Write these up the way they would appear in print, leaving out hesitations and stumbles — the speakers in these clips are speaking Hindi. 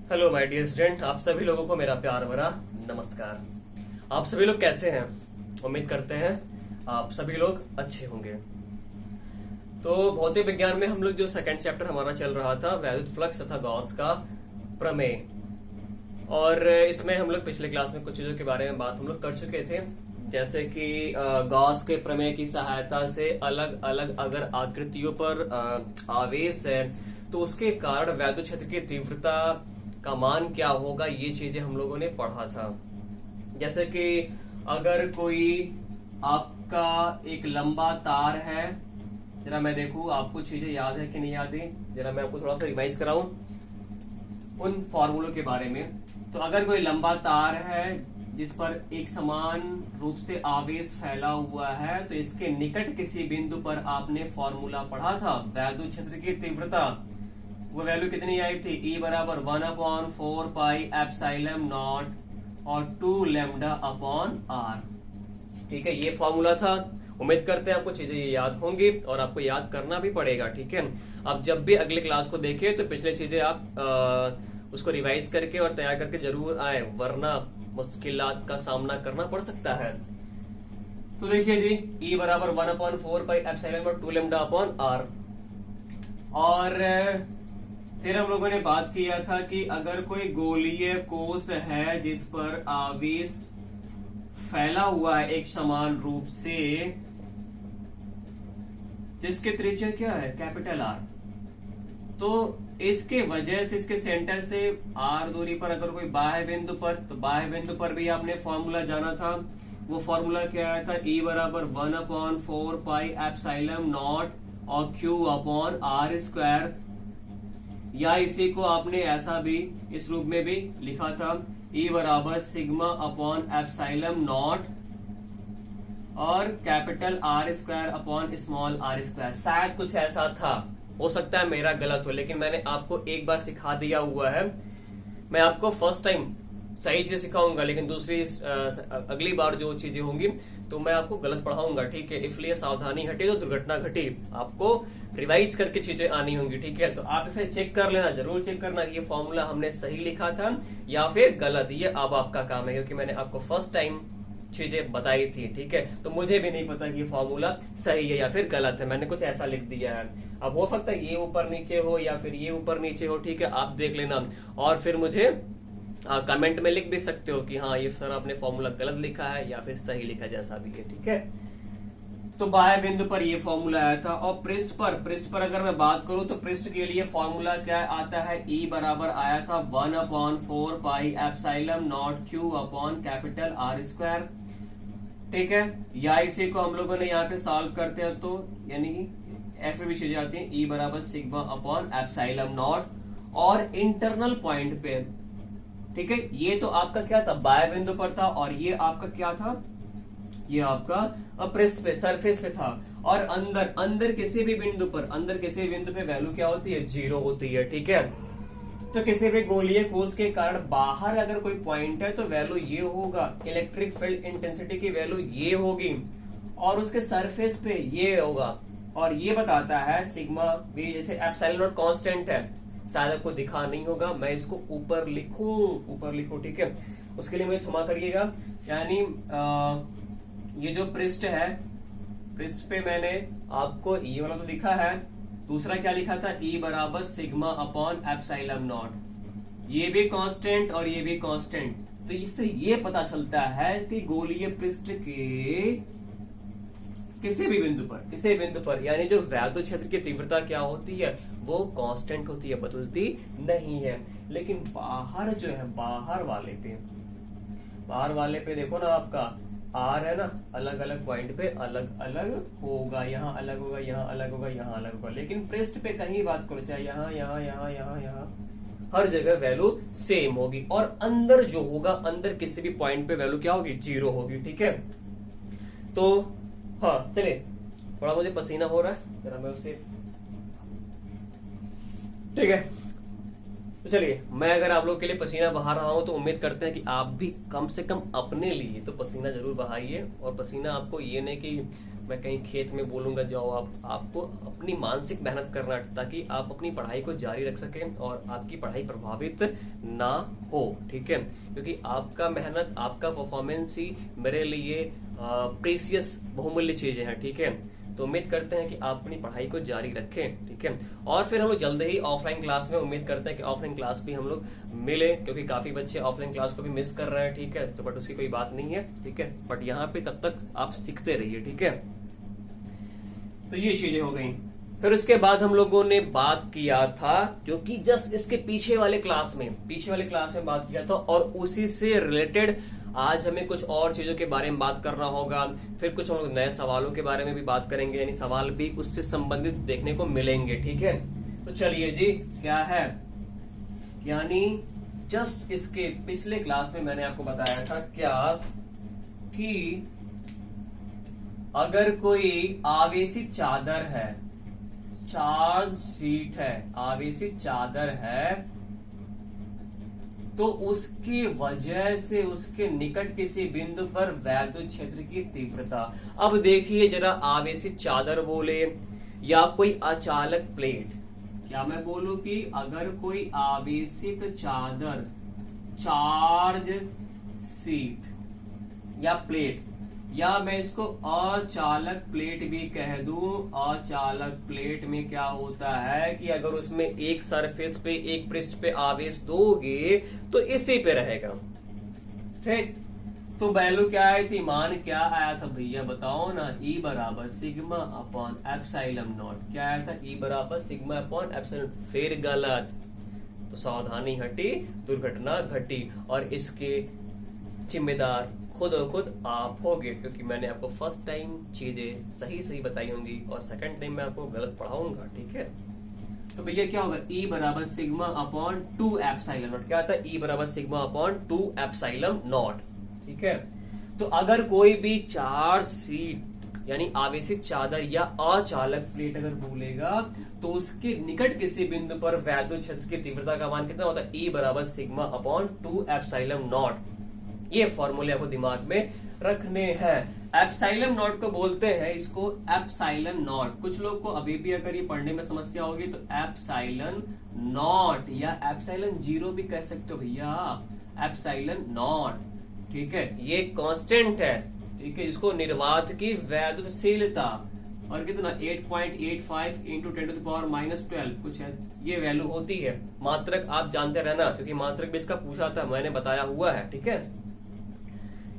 हेलो माय डियर स्टूडेंट, आप सभी लोगों को मेरा प्यार भरा नमस्कार। आप सभी लोग कैसे हैं? उम्मीद करते हैं आप सभी लोग अच्छे होंगे। तो भौतिक विज्ञान में हम लोग जो सेकंड चैप्टर हमारा चल रहा था, वैद्युत फ्लक्स तथा गॉस का प्रमेय, और इसमें हम लोग पिछले क्लास में कुछ चीजों के बारे में बात हम लोग कर चुके थे, जैसे कि गॉस के प्रमेय की सहायता से अलग अलग अगर आकृतियों पर आवेश है तो उसके कारण वैद्युत क्षेत्र की तीव्रता का मान क्या होगा, ये चीजें हम लोगों ने पढ़ा था। जैसे कि अगर कोई आपका एक लंबा तार है, जरा मैं देखूं आपको चीजें याद है कि नहीं याद है, जरा मैं आपको थोड़ा सा रिवाइज कराऊं उन फॉर्मूलों के बारे में। तो अगर कोई लंबा तार है जिस पर एक समान रूप से आवेश फैला हुआ है, तो इसके निकट किसी बिंदु पर आपने फॉर्मूला पढ़ा था वैद्युत क्षेत्र की तीव्रता, वो वैल्यू कितनी आई थी? E बराबर 1/4 पाई एप्सिलॉन नॉट और 2 लैम्डा अपॉन आर। ठीक है, ये फॉर्मूला था। उम्मीद करते हैं आपको चीजें ये याद होंगी और आपको याद करना भी पड़ेगा। ठीक है, अब जब भी अगले क्लास को देखें तो पिछले चीजें आप उसको रिवाइज करके और तैयार करके जरूर आए, वरना मुश्किलात का सामना करना पड़ सकता है। तो देखिए जी, E बराबर 1/4 pi epsilon naught 2 lambda upon r. और फिर हम लोगों ने बात किया था कि अगर कोई गोलीय कोश है जिस पर आवेश फैला हुआ है एक समान रूप से, जिसके त्रिज्या क्या है? कैपिटल आर, तो इसके वजह से इसके सेंटर से आर दूरी पर अगर कोई बाह्य बिंदु पर, तो बाह्य बिंदु पर भी आपने फॉर्मूला जाना था। वो फॉर्मूला क्या आया था? E बराबर 1/4 पाई एप्सिलॉन नॉट और Q अपॉन आर स्क्वायर, या इसी को आपने ऐसा भी इस रूप में भी लिखा था, E बराबर सिग्मा अपॉन एप्सिलॉन नॉट और capital R square upon small r square. शायद कुछ ऐसा था, हो सकता है मेरा गलत हो, लेकिन मैंने आपको एक बार सिखा दिया हुआ है। मैं आपको फर्स्ट टाइम सही चीजें सिखाऊंगा, लेकिन दूसरी अगली बार जो चीजें होंगी तो मैं आपको गलत पढ़ाऊंगा। ठीक है, इसलिए सावधानी हटी तो दुर्घटना घटी। आपको रिवाइज करके चीजें आनी होंगी। ठीक है, तो आप इसे चेक कर लेना, जरूर चेक करना कि ये फॉर्मूला हमने सही लिखा था या फिर गलत। ये अब आपका काम है, क्योंकि मैंने आपको फर्स्ट टाइम चीजें बताई थी। ठीक है, तो मुझे भी नहीं पता कि ये फॉर्मूला सही है या फिर गलत है, मैंने कुछ ऐसा लिख दिया है। अब हो सकता है ये ऊपर नीचे हो या फिर ये ऊपर नीचे हो। ठीक है, आप देख लेना और फिर मुझे कमेंट में लिख भी सकते हो कि हाँ ये सर आपने फॉर्मूला गलत लिखा है या फिर सही लिखा, जैसा भी है। ठीक है, तो बाह्य बिंदु पर ये फॉर्मूला आया था। और पृष्ठ पर अगर मैं बात करूं तो पृष्ठ के लिए फॉर्मूला क्या आता है? E बराबर आया था 1/4 pi epsilon not Q upon capital R square. ठीक है, या इसी को हम लोगों ने यहाँ पे सॉल्व करते हैं तो यानी एफ भी चीजें आती है, E बराबर सिग्मा अपॉन एप्सिलॉन नॉट और इंटरनल पॉइंट पे। ठीक है, ये तो आपका क्या था? बाह्य बिंदु पर था, और ये आपका क्या था? ये आपका पृष्ठ पे, सरफेस पे था। और अंदर किसी भी बिंदु पे वैल्यू क्या होती है? 0 होती है। ठीक है, तो किसी भी गोलीय कोश के कारण बाहर अगर कोई पॉइंट है तो वैल्यू ये होगा, इलेक्ट्रिक फील्ड इंटेंसिटी की वैल्यू ये होगी, और उसके सरफेस पे ये होगा। और ये बताता है सिग्मा भी, जैसे एप्सिलॉन नॉट कांस्टेंट है, शायद आपको दिखा नहीं होगा, मैं इसको ऊपर लिखूं। ठीक है, उसके लिए मुझे क्षमा करिएगा। यानी ये जो पृष्ठ है, पृष्ठ पे मैंने आपको ये वाला तो लिखा है, दूसरा क्या लिखा था? E बराबर सिग्मा अपॉन एप्सिलॉन नॉट। ये भी कांस्टेंट और ये भी कांस्टेंट। तो इससे ये पता चलता है कि गोलीय पृष्ठ के किसी भी बिंदु पर यानी जो वैद्युत क्षेत्र की तीव्रता क्या होती है? वो कांस्टेंट होती है, बदलती नहीं है। लेकिन बाहर जो है, बाहर वाले पे देखो ना, आपका आर है ना, अलग अलग पॉइंट पे अलग अलग होगा, यहाँ अलग होगा, यहाँ अलग होगा, यहाँ अलग होगा। लेकिन पृष्ठ पे कहीं बात करो, चाहे यहाँ, हर जगह वैल्यू सेम होगी। और अंदर जो होगा, अंदर किसी भी पॉइंट पे वैल्यू क्या होगी? 0 होगी। ठीक है, तो हाँ चलिए, थोड़ा मुझे पसीना हो रहा है, जरा मैं उससे, ठीक है, तो चलिए, मैं अगर आप लोग के लिए पसीना बहा रहा हूं तो उम्मीद करते हैं कि आप भी कम से कम अपने लिए तो पसीना जरूर बहाइए। और पसीना आपको ये नहीं कि मैं कहीं खेत में बोलूंगा जाओ आपको अपनी मानसिक मेहनत करना है ताकि आप अपनी पढ़ाई को जारी रख सकें और आपकी पढ़ाई प्रभावित ना हो, ठीक है। क्योंकि आपका मेहनत, आपका परफॉर्मेंस ही मेरे लिए प्रीसियस बहुमूल्य चीजें हैं, ठीक है। तो उम्मीद करते हैं कि आप अपनी पढ़ाई को जारी रखें, ठीक है। और फिर हम लोग जल्द ही ऑफलाइन क्लास में, उम्मीद करते हैं कि ऑफलाइन क्लास भी हम लोग मिले, क्योंकि काफी बच्चे ऑफलाइन क्लास को भी मिस कर रहे हैं, ठीक है। तो बट उसकी कोई बात नहीं है, ठीक है। बट यहाँ पे तब तक आप सीखते रहिए, ठीक है। तो ये चीजें हो गई। फिर उसके बाद हम लोगों ने बात किया था, जो कि जस्ट इसके पीछे वाले क्लास में बात किया था, और उसी से रिलेटेड आज हमें कुछ और चीजों के बारे में बात करना होगा। फिर कुछ हम लोग नए सवालों के बारे में भी बात करेंगे, यानी सवाल भी उससे संबंधित देखने को मिलेंगे, ठीक है। तो चलिए जी, क्या है, यानी जस्ट इसके पिछले क्लास में मैंने आपको बताया था क्या कि अगर कोई आवेशित चादर है, चार्ज शीट है, आवेशित चादर है, तो उसकी वजह से उसके निकट किसी बिंदु पर वैद्युत क्षेत्र की तीव्रता। अब देखिए जरा, आवेशित चादर बोले या कोई अचालक प्लेट, क्या मैं बोलूं कि अगर कोई आवेशित चादर, चार्ज शीट या प्लेट, या मैं इसको अचालक प्लेट भी कह दूं, अचालक प्लेट में क्या होता है कि अगर उसमें एक सरफेस पे, एक पृष्ठ पे आवेश दोगे तो इसी पे रहेगा, ठीक। तो वैल्यू क्या आई थी, मान क्या आया था भैया बताओ ना, E बराबर सिग्मा अपॉन एप्सिलॉन नॉट। क्या आया था, E बराबर सिग्मा अपॉन एप्सिलॉन। फिर गलत, तो सावधानी हटी, दुर्घटना घटी, और इसके जिम्मेदार खुद आप होगे, क्योंकि मैंने आपको फर्स्ट टाइम चीजें सही बताई होंगी और सेकंड टाइम मैं आपको गलत पढ़ाऊंगा, ठीक है। तो भैया क्या होगा, E बराबर सिग्मा अपॉन 2 एप्सिलॉन नॉट। क्या आता है, E बराबर सिग्मा अपॉन 2 एप्सिलॉन नॉट, ठीक है। तो अगर कोई भी चार्ज शीट यानी आवेशित चादर या अचालक प्लेट अगर बोलेगा, तो उसके निकट किसी बिंदु पर वैद्युत क्षेत्र की तीव्रता का मान कितना होता है, E बराबर सिग्मा अपॉन 2 एप्सिलॉन नॉट। ये फॉर्मूले आपको दिमाग में रखने हैं। एप्सिलॉन नॉट को बोलते हैं, इसको एप्सिलॉन नॉट। कुछ लोग को अभी भी अगर ये पढ़ने में समस्या होगी तो एप्सिलॉन नॉट या एप्सिलॉन जीरो भी कह सकते हो भैया, एप्सिलॉन नॉट, ठीक है। ये कांस्टेंट है, ठीक है। इसको निर्वात की वैद्युतशीलता और कितना 8.85 इंटू 10⁻⁻12 कुछ है, ये वैल्यू होती है। मात्रक आप जानते रहना, क्योंकि मात्रक भी इसका पूछा था, मैंने बताया हुआ है, ठीक है।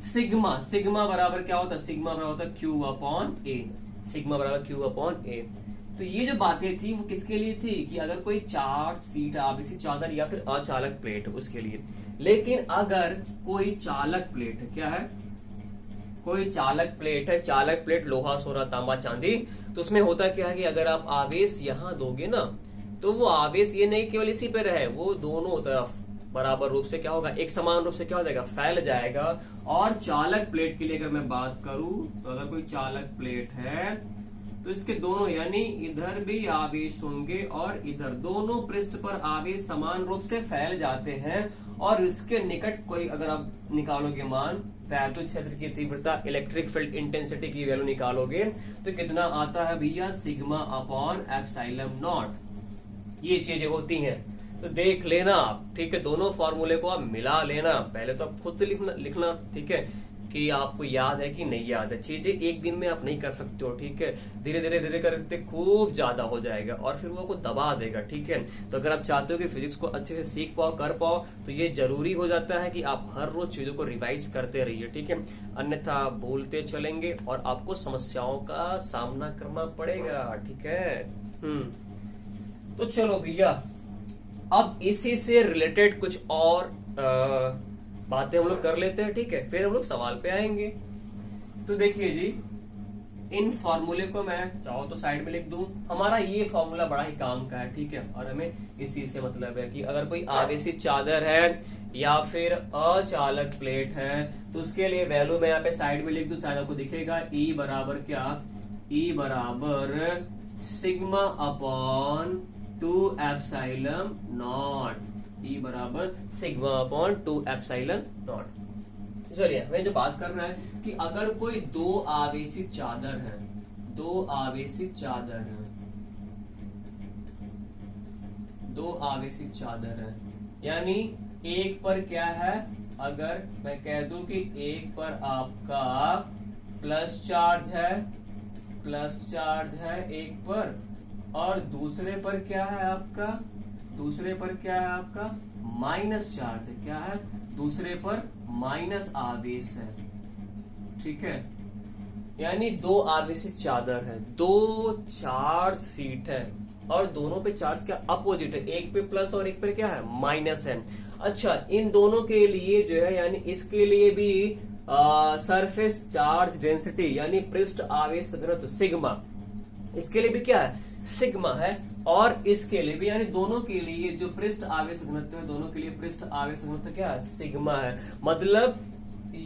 सिग्मा बराबर क्या होता है, सिग्मा बराबर होता है Q अपॉन A, सिग्मा बराबर Q अपॉन A। तो ये जो बातें थी वो किसके लिए थी कि अगर कोई चार्ज शीट, आवेशित चादर या फिर अचालक प्लेट उसके लिए। लेकिन अगर कोई चालक प्लेट है, क्या है, कोई चालक प्लेट है, चालक प्लेट लोहा, सोना, तांबा, चांदी, तो उसमें होता क्या है कि अगर आप आवेश यहां दोगे ना, तो वो आवेश ये नहीं केवल इसी पे रहे, वो दोनों तरफ बराबर रूप से क्या होगा, एक समान रूप से क्या हो जाएगा, फैल जाएगा। और चालक प्लेट के लिए अगर मैं बात करूं, तो अगर कोई चालक प्लेट है तो इसके दोनों यानी इधर भी आवेश होंगे और इधर, दोनों पृष्ठ पर आवेश समान रूप से फैल जाते हैं। और इसके निकट कोई अगर आप निकालोगे मान, वैद्युत क्षेत्र की तीव्रता, इलेक्ट्रिक फील्ड इंटेंसिटी की वैल्यू निकालोगे, तो कितना आता है भैया, सिग्मा अपॉन एप्सिलॉन नॉट। ये चीजें होती हैं, तो देख लेना आप, ठीक है। दोनों फॉर्मूले को आप मिला लेना, पहले तो आप खुद लिखना, ठीक है, कि आपको याद है कि नहीं याद है। चीजें एक दिन में आप नहीं कर सकते हो, ठीक है। धीरे धीरे करते खूब ज्यादा हो जाएगा और फिर वो आपको दबा देगा, ठीक है। तो अगर आप चाहते हो कि फिजिक्स को अच्छे से सीख पाओ, कर पाओ, तो ये जरूरी हो जाता है कि आप हर रोज चीजों को रिवाइज करते रहिए, ठीक है। अन्यथा भूलते चलेंगे और आपको समस्याओं का सामना करना पड़ेगा, ठीक है। तो चलो भैया, अब इसी से रिलेटेड कुछ और बातें हम लोग कर लेते हैं, ठीक है। फिर हम लोग सवाल पे आएंगे। तो देखिए जी, इन फॉर्मूले को मैं चाहो तो साइड में लिख दूं। हमारा ये फॉर्मूला बड़ा ही काम का है, ठीक है, और हमें इसी से मतलब है कि अगर कोई आवेशित चादर है या फिर अचालक प्लेट है, तो उसके लिए वैल्यू मैं यहाँ पे साइड में लिख दूं, शायद आपको दिखेगा। E बराबर क्या, E बराबर sigma upon 2 epsilon not, E बराबर सिग्मा अपॉन 2 एप्सिलॉन नॉट। चलिए, मैं जो बात कर रहा है कि अगर कोई दो आवेशित चादर है, दो आवेशित चादर है, दो आवेशित चादर है, यानी एक पर क्या है, अगर मैं कह दूं कि एक पर आपका प्लस चार्ज है एक पर, और दूसरे पर क्या है आपका, दूसरे पर क्या है आपका माइनस चार्ज है, क्या है, दूसरे पर माइनस आवेश है, ठीक है। यानी दो आवेशित चादर है, दो चार्ज सीट है, और दोनों पे चार्ज क्या अपोजिट है, एक पे प्लस और एक पे क्या है माइनस है। अच्छा, इन दोनों के लिए जो है, यानी इसके लिए भी सरफेस चार्ज डेंसिटी यानी पृष्ठ आवेश घनत्व सिग्मा, इसके लिए भी क्या है सिग्मा है, और इसके लिए भी, यानी दोनों के लिए जो पृष्ठ आवेश घनत्व है, दोनों के लिए पृष्ठ आवेश घनत्व क्या है सिग्मा है। मतलब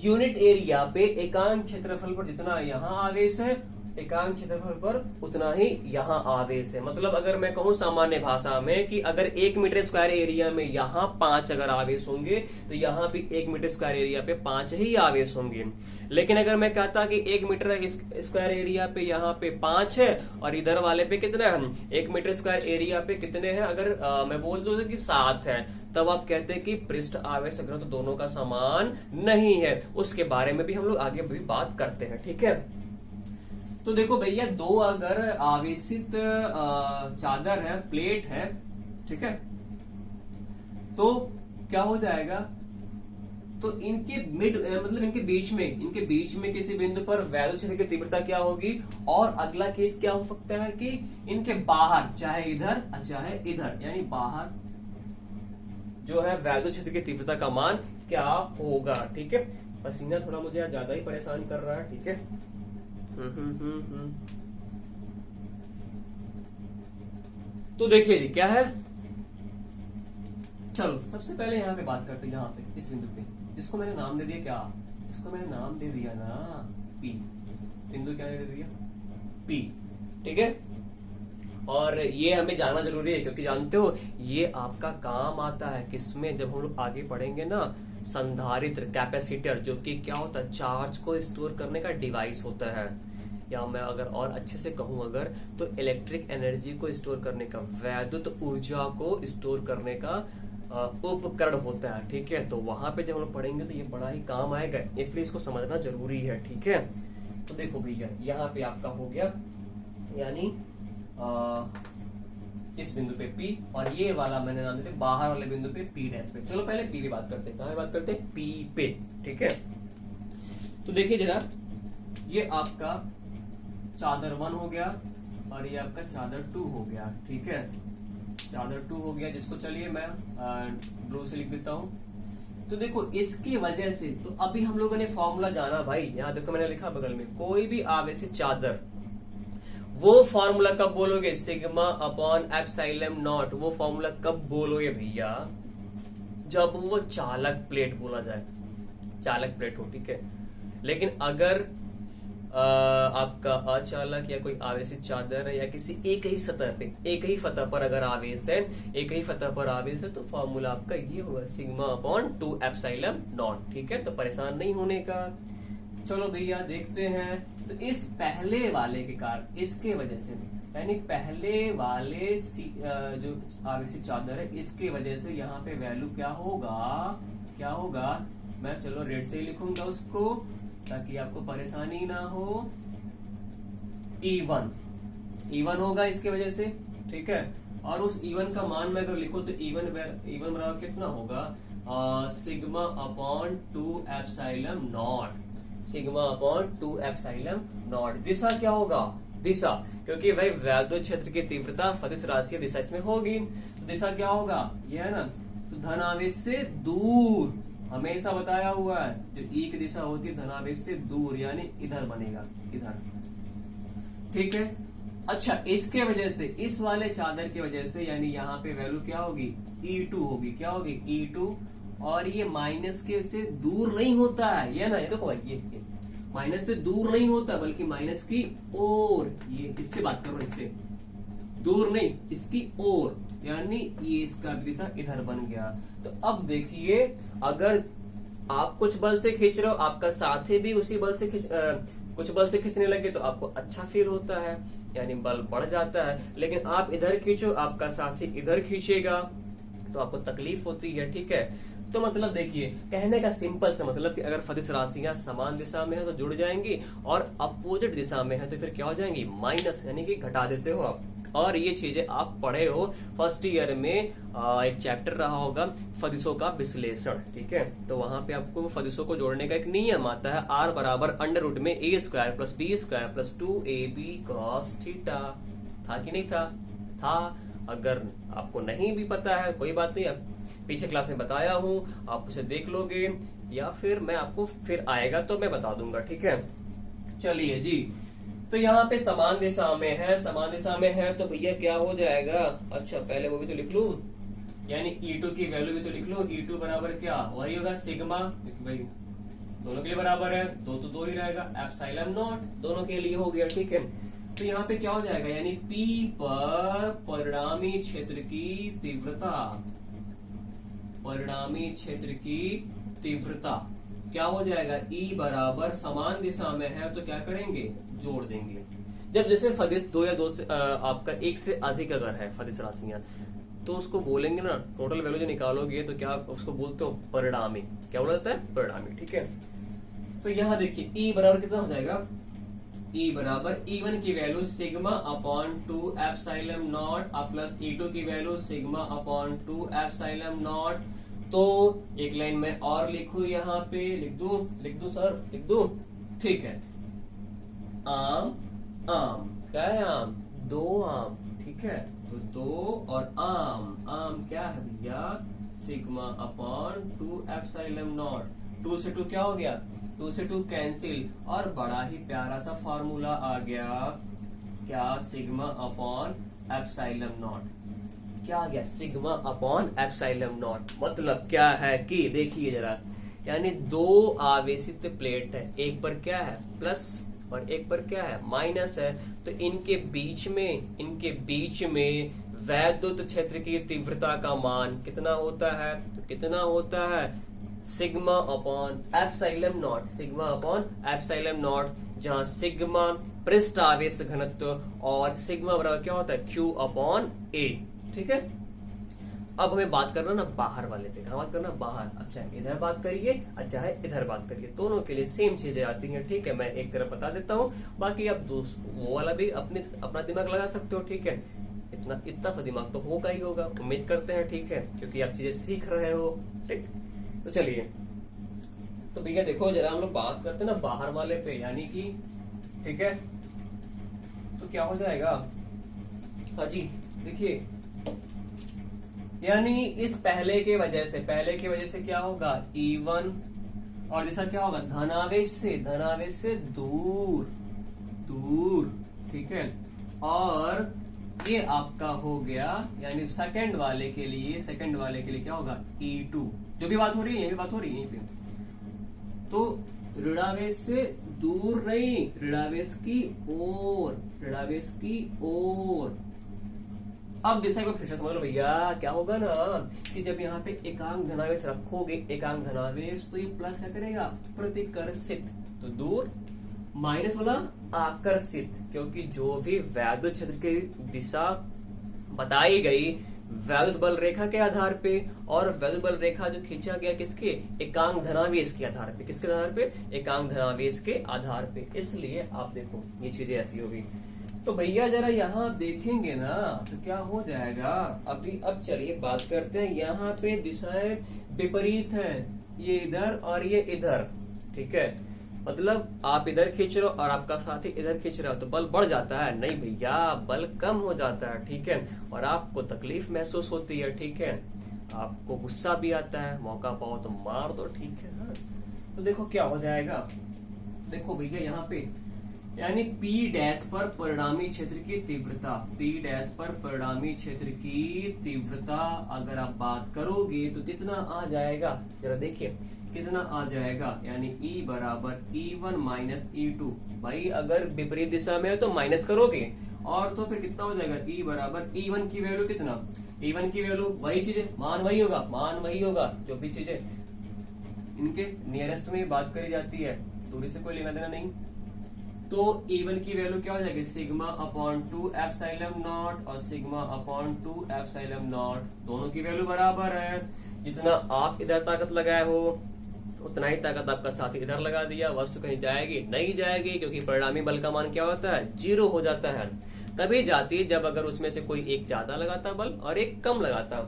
यूनिट एरिया पे एकांक क्षेत्रफल पर जितना यहाँ आवेश है, एकांक क्षेत्रफल पर उतना ही यहाँ आवेश है। मतलब अगर मैं कहूँ सामान्य भाषा में कि अगर 1 मीटर स्क्वायर एरिया में यहाँ 5 अगर आवेश होंगे, तो यहाँ भी 1 मीटर स्क्वायर एरिया पे 5 ही आवेश होंगे। लेकिन अगर मैं कहता कि 1 मीटर स्क्वायर एरिया पे यहाँ पे 5 है, और इधर वाले पे कितना है, 1 मीटर स्क्वायर एरिया पे कितने हैं, अगर मैं बोल दूं कि 7 है, तब आप कहते हैं कि पृष्ठ आवेश घनत्व दोनों का समान नहीं है। उसके बारे में भी हम लोग आगे भी बात करते हैं, ठीक है। तो देखो भैया, दो अगर आवेशित चादर है, प्लेट है, ठीक है, तो क्या हो जाएगा, तो इनके मतलब इनके बीच में किसी बिंदु पर वैद्युत क्षेत्र की तीव्रता क्या होगी, और अगला केस क्या हो सकता है कि इनके बाहर, चाहे इधर चाहे इधर, यानी बाहर जो है वैद्युत क्षेत्र की तीव्रता का मान क्या होगा, ठीक है। पसीना थोड़ा मुझे ज्यादा ही परेशान कर रहा है, ठीक है। तो देखिए जी क्या है, चलो सबसे पहले यहाँ पे बात करते हैं, यहाँ पे इस बिंदु पे, जिसको मैंने नाम दे दिया क्या, इसको मैंने नाम दे दिया ना पी, बिंदु क्या दे दिया पी, ठीक है। और ये हमें जानना जरूरी है, क्योंकि जानते हो ये आपका काम आता है किसमें, जब हम लोग आगे पढ़ेंगे ना, संधारित्र कैपेसिटर, जो कि क्या होता है, चार्ज को स्टोर करने का डिवाइस होता है, या मैं अगर और अच्छे से कहूं अगर, तो इलेक्ट्रिक एनर्जी को स्टोर करने का, वैद्युत ऊर्जा को स्टोर करने का उपकरण होता है, ठीक है। तो वहां पे जब हम लोग पढ़ेंगे तो ये बड़ा ही काम आएगा, इसलिए इसको समझना जरूरी है, ठीक है। तो देखो भैया, यहाँ पे आपका हो गया, यानी इस बिंदु पे P, और ये वाला मैंने नाम दिया बाहर वाले बिंदु पे P डैश पे। चलो पहले P पे बात करते हैं, कहाँ बात करते हैं, P पे, ठीक है। तो देखिए जरा, ये आपका चादर 1 हो गया, और ये आपका चादर 2 हो गया, ठीक है। चादर 2 हो गया, जिसको चलिए मैं ब्लू से लिख देता हूं। तो देखो इसकी वजह से, तो अभी हम लोगों ने फॉर्मूला जाना भाई, यहाँ देखो मैंने लिखा बगल में, कोई भी आवेशित चादर, वो फॉर्मूला कब बोलोगे, सिग्मा अपॉन एप्सिलॉन नॉट, वो फॉर्मूला कब बोलोगे भैया, जब वो चालक प्लेट बोला जाए, चालक प्लेट हो, ठीक है। लेकिन अगर आपका अचालक या कोई आवेशित चादर है, या किसी एक ही सतह पे, एक ही सतह पर अगर आवेश है, एक ही सतह पर आवेश है, तो फॉर्मूला आपका ये होगा सिग्मा अपॉन 2 एप्सिलॉन नॉट, ठीक है। तो परेशान नहीं होने का। चलो भैया देखते हैं, तो इस पहले वाले के कारण, इसके वजह से, यानी पहले वाले जो आवेशित चादर है, इसके वजह से यहाँ पे वैल्यू क्या होगा, मैं चलो रेड से ही लिखूंगा उसको, ताकि आपको परेशानी ना हो। E1 होगा इसके वजह से, ठीक है। और उस E1 का मान मैं अगर लिखूं तो E1 बराबर कितना होगा, sigma upon 2 epsilon naught, sigma upon 2 epsilon naught. दिशा क्या होगा, दिशा, क्योंकि भाई वैद्युत क्षेत्र की तीव्रता सदिश राशि दिशा इसमें होगी, तो दिशा क्या होगा, ये है ना, तो धन आवेश से दूर, हमेशा बताया हुआ है, जो ई की दिशा होती है धनावेश से दूर, यानी इधर बनेगा, इधर, ठीक है। अच्छा, इसके वजह से, इस वाले चादर की वजह से, यानी यहाँ पे वैल्यू क्या होगी, E2 होगी, क्या होगी E2, और ये माइनस के से दूर नहीं होता है, ये ना, ये देखो भाई, ये माइनस से दूर नहीं होता, बल्कि माइनस की ओर, ये इससे बात करो, इससे दूर नहीं, इसकी ओर, यानी ये इसका दिशा इधर बन गया। तो अब देखिए, अगर आप कुछ बल से खींच रहे हो, आपका साथी भी उसी बल से कुछ बल से खींचने लगे तो आपको अच्छा फील होता है, यानी बल बढ़ जाता है। लेकिन आप इधर खींचो, आपका साथी इधर खींचेगा तो आपको तकलीफ होती है, ठीक है। तो मतलब देखिए, कहने का सिंपल सा मतलब कि अगर सदिश राशियां समान दिशा में है तो जुड़ जाएंगी, और अपोजिट दिशा में है तो फिर क्या हो जाएंगी, माइनस, यानी कि घटा देते हो आप। और ये चीजें आप पढ़े हो फर्स्ट ईयर में, एक चैप्टर रहा होगा सदिशों का विश्लेषण, ठीक है। तो वहां पे आपको सदिशों को जोड़ने का एक नियम आता है, आर बराबर अंडर रूट में A square plus B square plus 2ab cos theta. था कि नहीं था? था। अगर आपको नहीं भी पता है कोई बात नहीं, पीछे क्लास में बताया हूं, आप उसे देख लोगे, या फिर मैं आपको फिर आएगा तो मैं बता दूंगा, ठीक है। चलिए जी, तो यहाँ पे समान दिशा में है, समान दिशा में है तो भैया क्या हो जाएगा, अच्छा पहले वो भी तो लिख लू, यानी E2 की वैल्यू भी तो लिख लो। E2 बराबर क्या, वही होगा सिग्मा, भाई दोनों के लिए बराबर है, दो तो दो ही रहेगा, एप्सिलॉन नॉट दोनों के लिए हो गया, ठीक है। तो यहाँ पे क्या हो जाएगा, यानी P पर परिणामी क्षेत्र की तीव्रता, परिणामी क्षेत्र की तीव्रता क्या हो जाएगा, E बराबर समान दिशा में है तो क्या करेंगे, जोड़ देंगे। जब जैसे सदिश दो या दो से आपका एक से अधिक अगर है सदिश राशियां, तो उसको बोलेंगे ना, टोटल वैल्यू जो निकालोगे तो क्या उसको बोलते हो, परिणामी। क्या बोला जाता है, परिणामी, ठीक है। तो यहाँ देखिए E बराबर कितना हो जाएगा, E बराबर E1 की value sigma upon 2 epsilon not plus E2 की value sigma upon 2 epsilon not. तो एक लाइन में और लिखू, यहाँ पे लिख दू सर, लिख दू, ठीक है। आम, आम क्या है, आम, दो आम, ठीक है। तो दो और आम, आम क्या है भैया, सिग्मा अपॉन 2 एप्सिलॉन नॉट। 2 से 2 क्या हो गया, 2 से 2 कैंसिल, और बड़ा ही प्यारा सा फॉर्मूला आ गया, क्या, सिग्मा अपॉन एप्सिलॉन नॉट। क्या आ गया, सिग्मा अपॉन एप्सिलॉन नॉट। मतलब क्या है कि देखिए जरा, यानी दो आवेशित प्लेट है, एक पर क्या है प्लस और एक पर क्या है माइनस है, तो इनके बीच में वैद्युत क्षेत्र की तीव्रता का मान कितना होता है, तो कितना होता है, sigma upon epsilon naught, sigma upon epsilon not, जहां सिग्मा पृष्ठ आवेश घनत्व और सिग्मा बराबर क्या होता है, Q अपॉन A, ठीक है। अब हमें बात करना ना बाहर वाले पे, बात करना बाहर, अब चाहे इधर बात करिए और चाहे इधर बात करिए, दोनों के लिए सेम चीजें आती हैं, ठीक है। मैं एक तरफ बता देता हूँ, बाकी आप वो वाला भी अपना दिमाग लगा सकते हो, ठीक है। इतना सा दिमाग तो होगा ही होगा, उम्मीद करते हैं, ठीक है, क्योंकि आप चीजें सीख रहे हो, ठीक। तो चलिए, तो भैया देखो जरा, हम लोग बात करते हैं ना बाहर वाले पे, यानी कि, ठीक है। तो क्या हो जाएगा, हाँ जी देखिए, यानी इस पहले के वजह से क्या होगा, E1, और जैसा क्या होगा, धनावेश से दूर, ठीक है। और ये आपका हो गया, यानी सेकंड वाले के लिए क्या होगा, E2। जो भी बात हो रही है, यही बात हो रही है यहीं पे। तो ऋणावेश से दूर नहीं, ऋणावेश की ओर। अब दिशा को फिर से समझ लो भैया, क्या होगा ना कि जब यहाँ पे एकांक धनावेश रखोगे, एकांक धनावेश, तो ये प्लस क्या करेगा, प्रतिकर्षित, तो दूर, माइनस वाला आकर्षित, क्योंकि जो भी वैद्युत क्षेत्र की दिशा बताई गई वैद्युत बल रेखा के आधार पे, और वैद्युत बल रेखा जो खींचा गया किसके, एकांक धनावेश के आधार पे, किसके आधार पे, एकांक धनावेश के आधार पे। इसलिए आप देखो ये चीजें ऐसी होगी। तो भैया जरा यहाँ देखेंगे ना तो क्या हो जाएगा, अब चलिए बात करते हैं, यहाँ पे दिशाएं विपरीत हैं, ये इधर और ये इधर, ठीक है। मतलब आप इधर खींच रहे हो और आपका साथी इधर खींच रहा हो तो बल बढ़ जाता है, नहीं भैया बल कम हो जाता है, ठीक है। और आपको तकलीफ महसूस होती है, ठीक है, आपको गुस्सा भी आता है, मौका पाओ तो मार दो, ठीक है ना। तो देखो क्या हो जाएगा, देखो भैया यहाँ पे, यानी P डैश पर परिणामी क्षेत्र की तीव्रता, P डैश पर परिणामी क्षेत्र की तीव्रता अगर आप बात करोगे तो कितना आ जाएगा, जरा देखिए कितना आ जाएगा, यानी E बराबर E1 माइनस E2। भाई अगर विपरीत दिशा में है तो माइनस करोगे, और तो फिर कितना हो जाएगा, E बराबर E1 की वैल्यू कितना, E1 की वैल्यू वही चीजें, मान वही होगा, जो भी चीजें इनके नियरेस्ट में बात करी जाती है, दूरी से कोई लेना देना नहीं, तो E1 की वैल्यू क्या हो जाएगी, सिग्मा अपॉन 2 एप्सिलॉन नॉट और सिग्मा अपॉन 2 एप्सिलॉन नॉट, दोनों की वैल्यू बराबर है। जितना आप इधर ताकत लगाए हो उतना ही ताकत आपका साथी इधर लगा दिया, वस्तु कहीं जाएगी नहीं जाएगी, क्योंकि परिणामी बल का मान क्या होता है, 0 हो जाता है। तभी जाती है जब अगर उसमें से कोई एक ज्यादा लगाता बल और एक कम लगाता।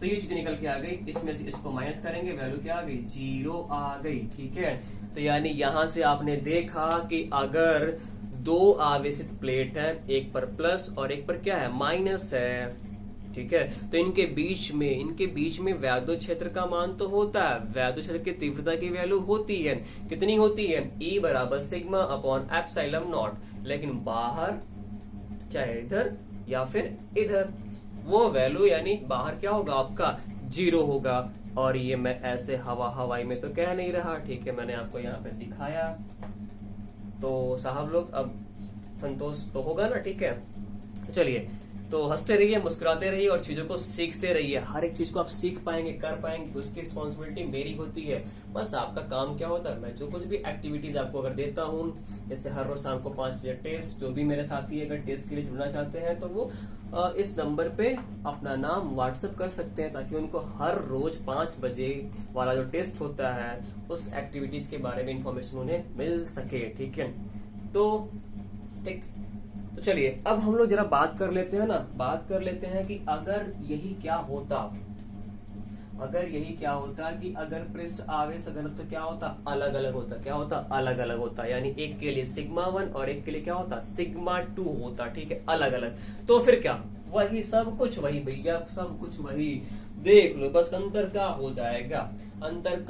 तो ये चीज निकल के आ गई, इसमें से इसको माइनस करेंगे, वैल्यू क्या आ गई, 0 आ गई। ठीक है, तो यानी यहां से आपने देखा कि अगर दो आवेशित प्लेट है, एक पर प्लस और एक पर क्या है, माइनस है। ठीक है, तो इनके बीच में वैद्युत क्षेत्र का मान तो होता है, वैद्युत क्षेत्र की तीव्रता की वैल्यू होती है, कितनी होती है, E बराबर सिग्मा अपॉन एप्सिलॉन नॉट। लेकिन बाहर चाहे इधर या फिर इधर, वो वैल्यू यानी बाहर क्या होगा आपका, 0 होगा। और ये मैं ऐसे हवाई में तो कह नहीं रहा, ठीक है, मैंने आपको यहाँ पे दिखाया। तो साहब लोग अब संतोष तो होगा ना, ठीक है। चलिए, तो हंसते रहिए, मुस्कुराते रहिए और चीजों को सीखते रहिए। हर एक चीज को आप सीख पाएंगे, कर पाएंगे, उसकी रिस्पॉन्सिबिलिटी मेरी होती है। बस आपका काम क्या होता है, मैं जो कुछ भी एक्टिविटीज आपको अगर देता हूँ, जैसे हर रोज शाम को 5 बजे टेस्ट, जो भी मेरे साथी अगर टेस्ट के लिए जुड़ना चाहते हैं तो वो इस नंबर पे अपना नाम व्हाट्सएप कर सकते हैं, ताकि उनको हर रोज 5 बजे वाला जो टेस्ट होता है उस एक्टिविटीज के बारे में इंफॉर्मेशन उन्हें मिल सके। ठीक है, तो ठीक, तो चलिए अब हम लोग जरा बात कर लेते हैं कि अगर यही क्या होता कि अगर पृष्ठ आवेश घनत्व तो क्या होता, अलग अलग होता। क्या होता, अलग अलग होता, यानी एक के लिए सिग्मा 1 और एक के लिए क्या होता, सिग्मा 2 होता। ठीक है, अलग अलग। तो फिर क्या, वही सब कुछ वही भैया, सब कुछ वही, देख लो, बस अंतर क्या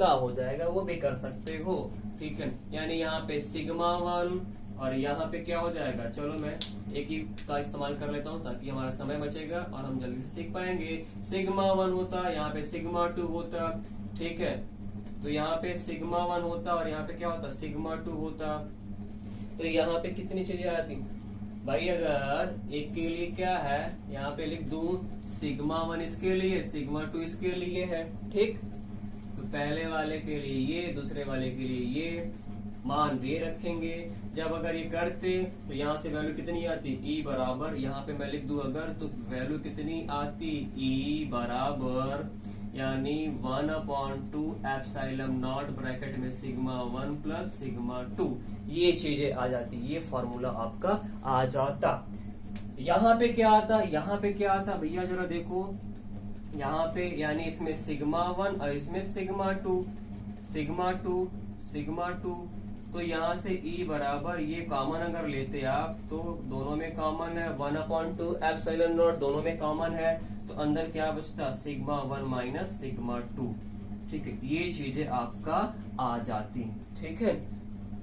हो जाएगा वो भी कर सकते हो। ठीक है, यानी यहाँ पे सिग्मा 1 और यहाँ पे क्या हो जाएगा, चलो मैं एक ही का इस्तेमाल कर लेता हूँ ताकि हमारा समय बचेगा और हम जल्दी से सीख पाएंगे। सिग्मा 1 होता, यहाँ पे सिग्मा 2 होता। ठीक है, तो यहाँ पे सिग्मा 1 होता और यहाँ पे क्या होता, सिग्मा 2 होता। तो यहाँ पे कितनी चीजें आती भाई, अगर एक के लिए क्या है, यहाँ पे लिख दूं सिग्मा 1 इसके लिए, सिग्मा 2 इसके लिए है। ठीक, तो पहले वाले के लिए ये, दूसरे वाले के लिए ये मान भी रखेंगे। जब अगर ये करते तो यहाँ से वैल्यू कितनी आती, E बराबर, यहाँ पे मैं लिख दूं अगर, तो वैल्यू कितनी आती, E बराबर यानी 1/2 एप्सिलॉन नॉट ब्रैकेट में सिग्मा 1 प्लस सिग्मा 2, ये चीजें आ जाती, ये फॉर्मूला आपका आ जाता। यहाँ पे क्या आता भैया जरा देखो, यहाँ पे यानी इसमें सिग्मा 1 और इसमें सिग्मा 2, तो यहाँ से E बराबर, ये कॉमन अगर लेते आप तो दोनों में कॉमन है, 1/2 एप्सिलॉन नॉट दोनों में कॉमन है, तो अंदर क्या बचता, सिग्मा 1 माइनस सिग्मा 2। ठीक है, ये चीजें आपका आ जाती। ठीक है,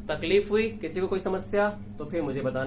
तकलीफ हुई, किसी को कोई समस्या तो फिर मुझे बताना।